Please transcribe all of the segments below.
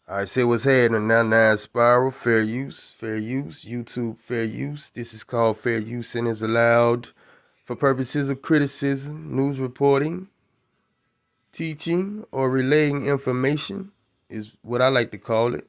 I say what's happening now, Nine Spiral, fair use, YouTube fair use. This is called fair use and is allowed for purposes of criticism, news reporting, teaching, or relaying information is what I like to call it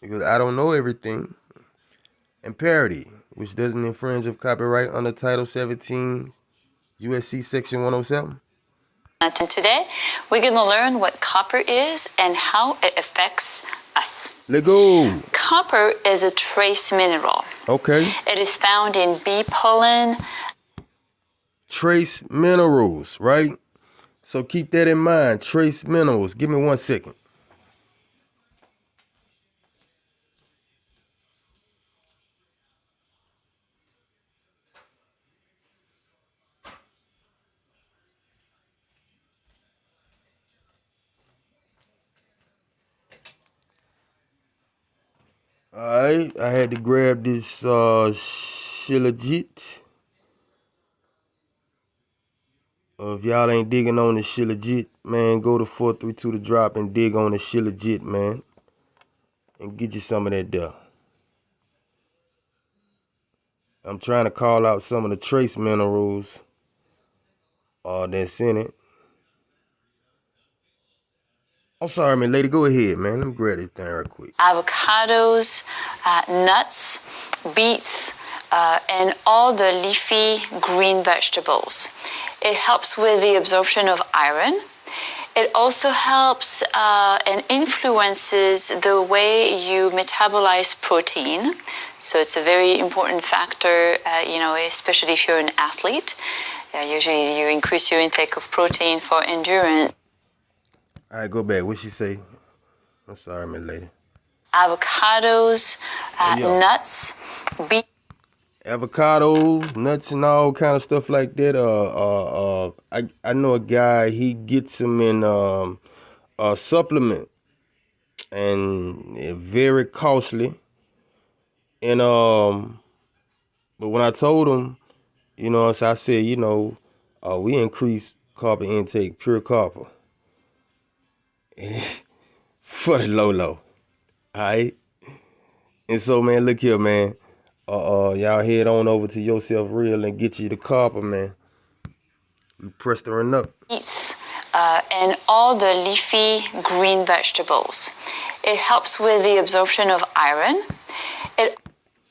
because I don't know everything. And parody, which doesn't infringe of copyright under Title 17 USC Section 107. Today, we're going to learn what copper is and how it affects us. Let's go. Copper is a trace mineral. Okay. It is found in bee pollen. Trace minerals, right? So keep that in mind. Trace minerals. Give me 1 second. Alright, I had to grab this shilajit. If y'all ain't digging on the shilajit, man, go to 432 to drop and dig on the shilajit, man. And get you some of that there. I'm trying to call out some of the trace minerals that's in it. I'm sorry, man, lady, go ahead, man. Let me grab this thing real quick. Avocados, nuts, beets, and all the leafy green vegetables. It helps with the absorption of iron. It also helps and influences the way you metabolize protein. So it's a very important factor, especially if you're an athlete. Usually you increase your intake of protein for endurance. All right, go back. What she say? I'm sorry, man, lady. Avocados, nuts, beets. Avocados, nuts, and all kind of stuff like that. I know a guy. He gets them in a supplement, and they're very costly. And but when I told him, so I said, we increase copper intake, pure copper, for the low. All right. And so, man, look here, man. Y'all head on over to Yourself Real and get you the copper, man. You press the run up. Beets, and all the leafy green vegetables. It helps with the absorption of iron.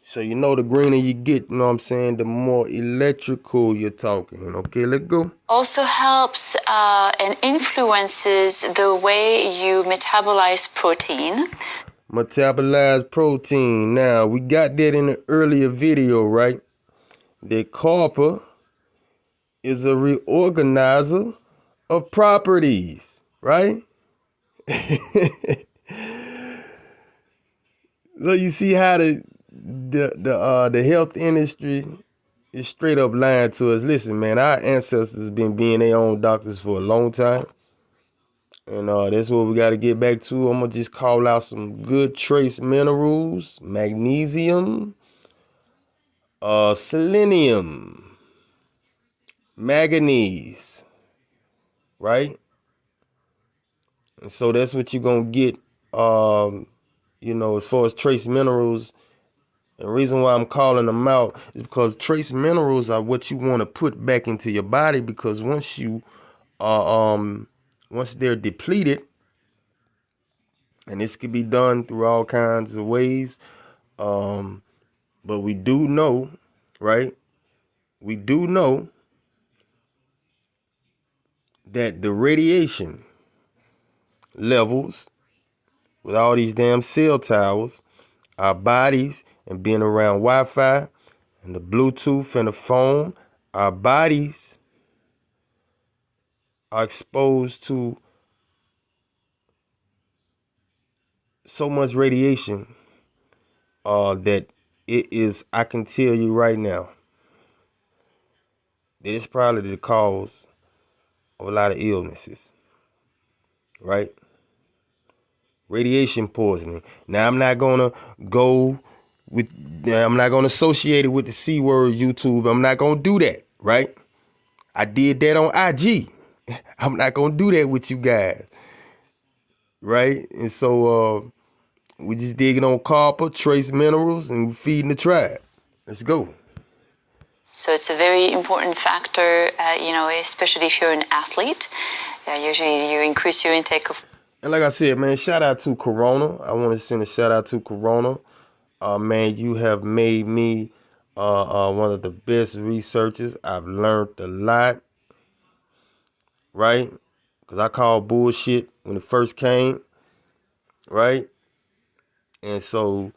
So the greener you get, you know what I'm saying, the more electrical you're talking. Okay, let's go. Also helps and influences the way you metabolize protein. Metabolize protein. Now, we got that in the earlier video, right? That copper is a reorganizer of properties, right? So you see how the health industry is straight up lying to us. Listen, man, our ancestors been being their own doctors for a long time. And that's what we got to get back to. I'm going to just call out some good trace minerals. Magnesium, selenium, manganese, right? And so that's what you're going to get, as far as trace minerals. The reason why I'm calling them out is because trace minerals are what you want to put back into your body, because once they're depleted, and this could be done through all kinds of ways, but we do know, right? We do know that the radiation levels with all these damn cell towers, our bodies, and being around Wi-Fi and the Bluetooth and the phone, our bodies are exposed to so much radiation that it is, I can tell you right now, that it's probably the cause of a lot of illnesses, right? Radiation poisoning. Now, I'm not going to associate it with the C word, YouTube. I'm not going to do that, right? I did that on IG. I'm not going to do that with you guys, right? And so We just digging on copper, trace minerals, and we feeding the tribe. Let's go. So it's a very important factor, especially if you're an athlete. Usually you increase your intake of. And like I said, man, shout out to Corona. I want to send a shout out to Corona. Man, you have made me one of the best researchers. I've learned a lot, right? Because I called bullshit when it first came, right? And so,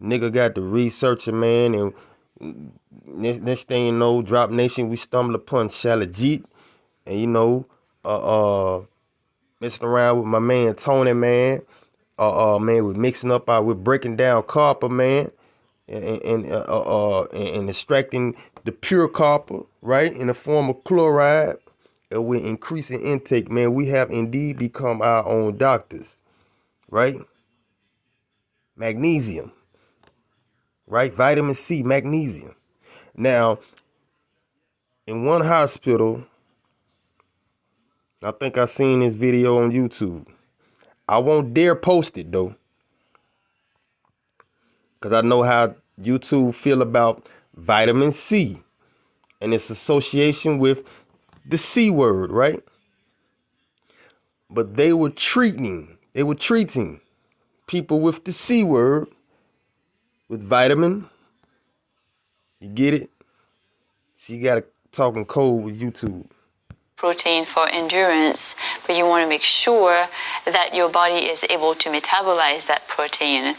nigga got the researcher, man. And next thing you know, Drop Nation, we stumble upon Shalajit. And, messing around with my man Tony, man. Man, we're mixing up, we're breaking down copper, man. And extracting the pure copper, right, in the form of chloride, and we're increasing intake, man. We have indeed become our own doctors, right? Magnesium, right? Vitamin C, magnesium. Now, in one hospital, I think I seen this video on YouTube. I won't dare post it though, because I know how YouTube feel about vitamin C and its association with the C word, right? But they were treating people with the C word with vitamin. You get it? So you gotta talk in code with YouTube. Protein for endurance, but you want to make sure that your body is able to metabolize that protein.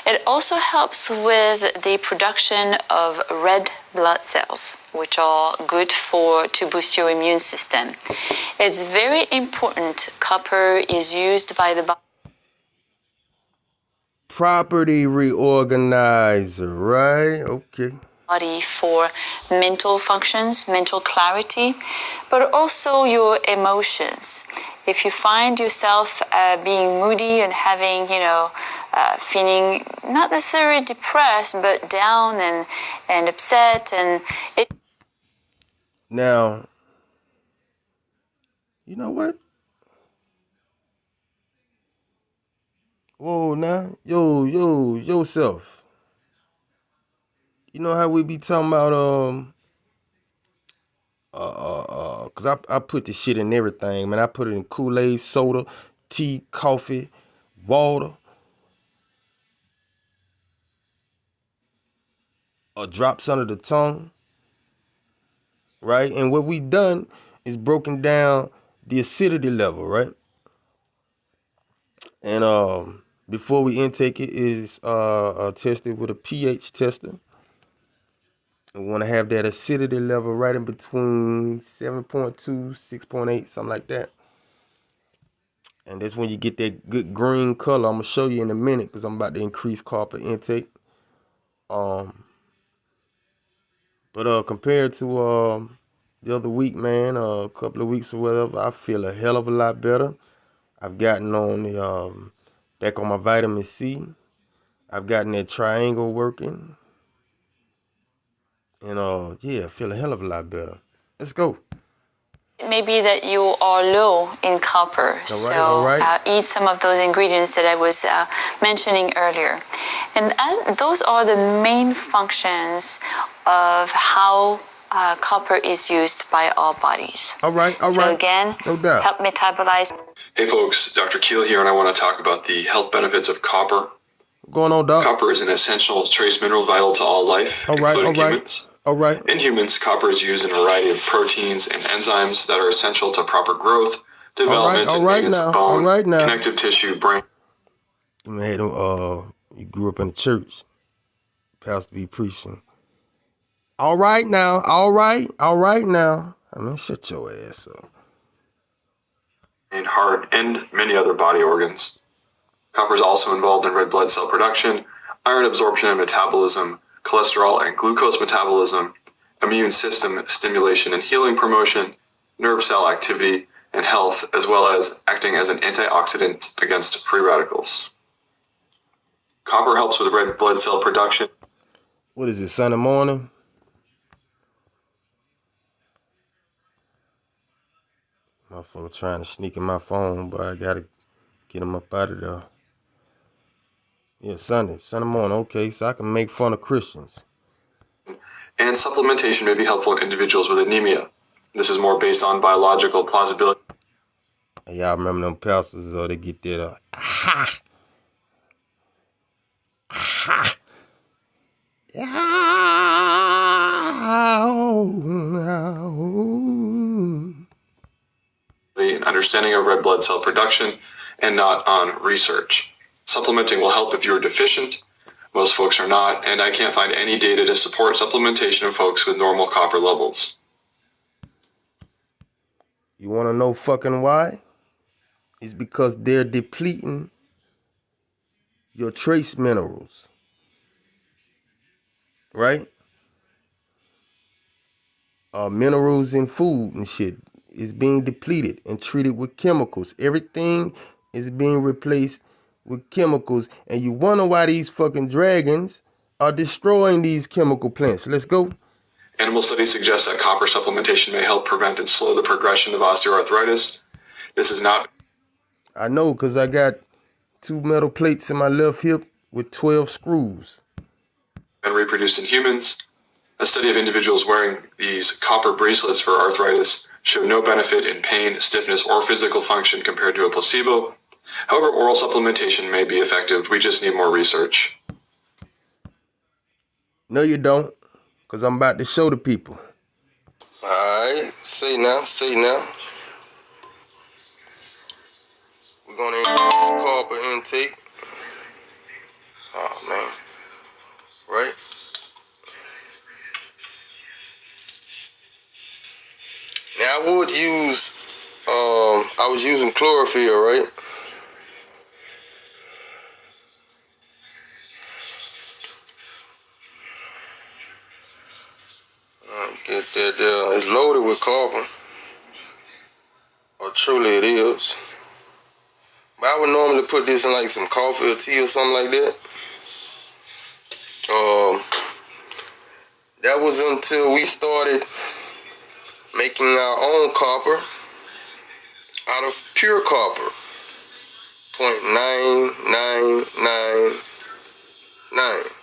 It also helps with the production of red blood cells, which are good to boost your immune system. It's very important. Copper is used by the body. Property reorganizer, right? Okay. Body for mental functions, mental clarity, but also your emotions. If you find yourself being moody and having, feeling not necessarily depressed, but down and upset, and it. Now, you know what? Whoa, now, yourself. You know how we be talking about cause I put this shit in everything, man. I put it in Kool-Aid, soda, tea, coffee, water, or drops under the tongue, right? And what we done is broken down the acidity level, right? And before we intake it is tested with a pH tester. We want to have that acidity level right in between 7.2, 6.8, something like that. And that's when you get that good green color. I'm gonna show you in a minute because I'm about to increase copper intake. But compared to the other week, man, a couple of weeks or whatever, I feel a hell of a lot better. I've gotten on the back on my vitamin C. I've gotten that triangle working. And yeah, I feel a hell of a lot better. Let's go. It may be that you are low in copper, all right. Eat some of those ingredients that I was mentioning earlier. And those are the main functions of how copper is used by our bodies. All right. So again, no doubt. help metabolize. Hey folks, Dr. Keel here, and I want to talk about the health benefits of copper. What's going on, Doc? Copper is an essential trace mineral vital to all life, including humans. All right. In humans, copper is used in a variety of proteins and enzymes that are essential to proper growth, development, and maintenance of bone, connective tissue, brain. You grew up in the church. Pastor be preaching. All right now. I mean, shut your ass up. And heart, and many other body organs. Copper is also involved in red blood cell production, iron absorption and metabolism, cholesterol and glucose metabolism, immune system stimulation and healing promotion, nerve cell activity and health, as well as acting as an antioxidant against free radicals. Copper helps with red blood cell production. What is it, Sunday morning? Motherfucker trying to sneak in my phone, but I gotta get him up out of there. Yeah, Sunday morning. Okay, so I can make fun of Christians. And supplementation may be helpful in individuals with anemia. This is more based on biological plausibility. Hey, y'all remember them pastors, they get that, aha, aha, An understanding of red blood cell production and not on research. Supplementing will help if you're deficient. Most folks are not, and I can't find any data to support supplementation of folks with normal copper levels. You want to know fucking why? It's because they're depleting your trace minerals, right? Minerals in food and shit is being depleted and treated with chemicals. Everything is being replaced with chemicals, and you wonder why these fucking dragons are destroying these chemical plants. Let's go. Animal studies suggest that copper supplementation may help prevent and slow the progression of osteoarthritis. This is not... I know, because I got 2 metal plates in my left hip with 12 screws. ...and reproduced in humans. A study of individuals wearing these copper bracelets for arthritis showed no benefit in pain, stiffness, or physical function compared to a placebo. However, oral supplementation may be effective. We just need more research. No, you don't, because I'm about to show the people. All right, say now. We're going to increase copper intake. Oh, man. Right? Now, I would use, I was using chlorophyll, right? Get that there. It's loaded with carbon. Or truly it is. But I would normally put this in like some coffee or tea or something like that. That was until we started making our own copper out of pure copper. 0.9999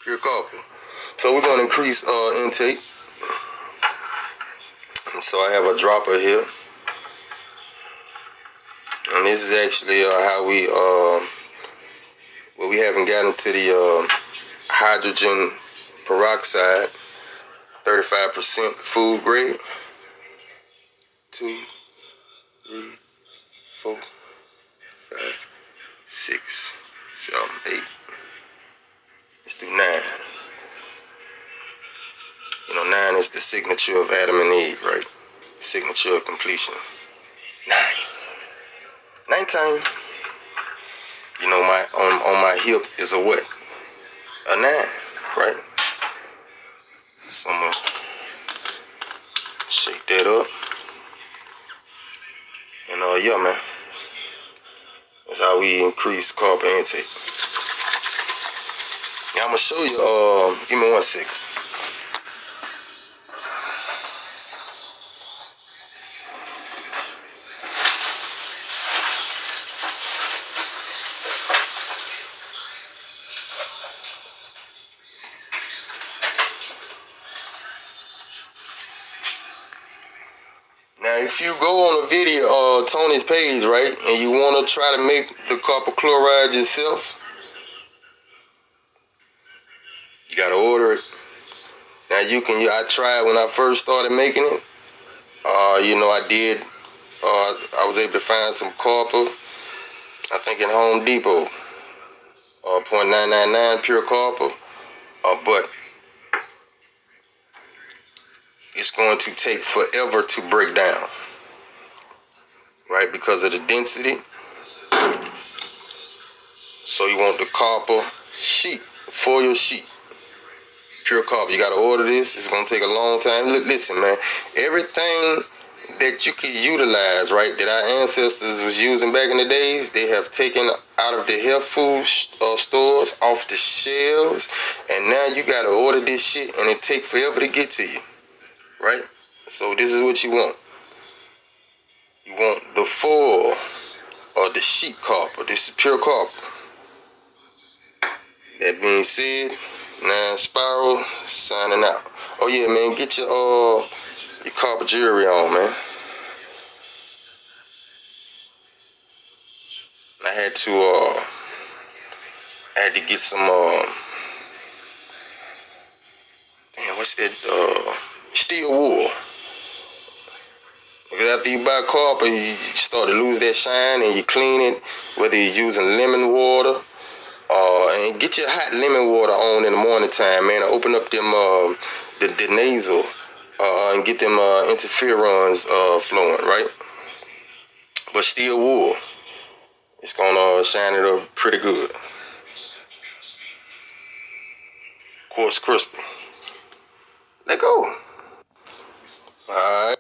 pure copper. So we're going to increase intake. And so I have a dropper here. And this is actually how we, well, we haven't gotten to the hydrogen peroxide, 35% food grade. 2, 3, 4, 5, 6, 7, 8. Let's do 9. You know, 9 is the signature of Adam and Eve, right? Signature of completion. 9. 9 time. You know, on my hip is a what? A 9, right? So I'm gonna shake that up. And yeah, man. That's how we increase carbon intake. Now I'm gonna show you, give me 1 second. Now, if you go on a video, Tony's page, right, and you want to try to make the copper chloride yourself, you got to order it. Now, I tried when I first started making it. You know, I was able to find some copper, I think in Home Depot, 0.999 pure copper, but it's going to take forever to break down, right, because of the density. So you want the copper sheet, foil sheet, pure copper. You got to order this. It's going to take a long time. Listen, man, everything that you could utilize, right, that our ancestors was using back in the days, they have taken out of the health food stores, off the shelves, and now you got to order this shit, and it take forever to get to you. Right? So this is what you want. You want the foil or the sheet copper. This is pure copper. That being said, 9 Spiral signing out. Oh yeah, man, get your copper jewelry on, man. I had to get some damn, what's that steel wool. Because after you buy copper, you start to lose that shine, and you clean it, whether you're using lemon water, and get your hot lemon water on in the morning time, man. Open up them the nasal, and get them interferons flowing, right? But steel wool, it's gonna shine it up pretty good. Quartz crystal. Let go. All right.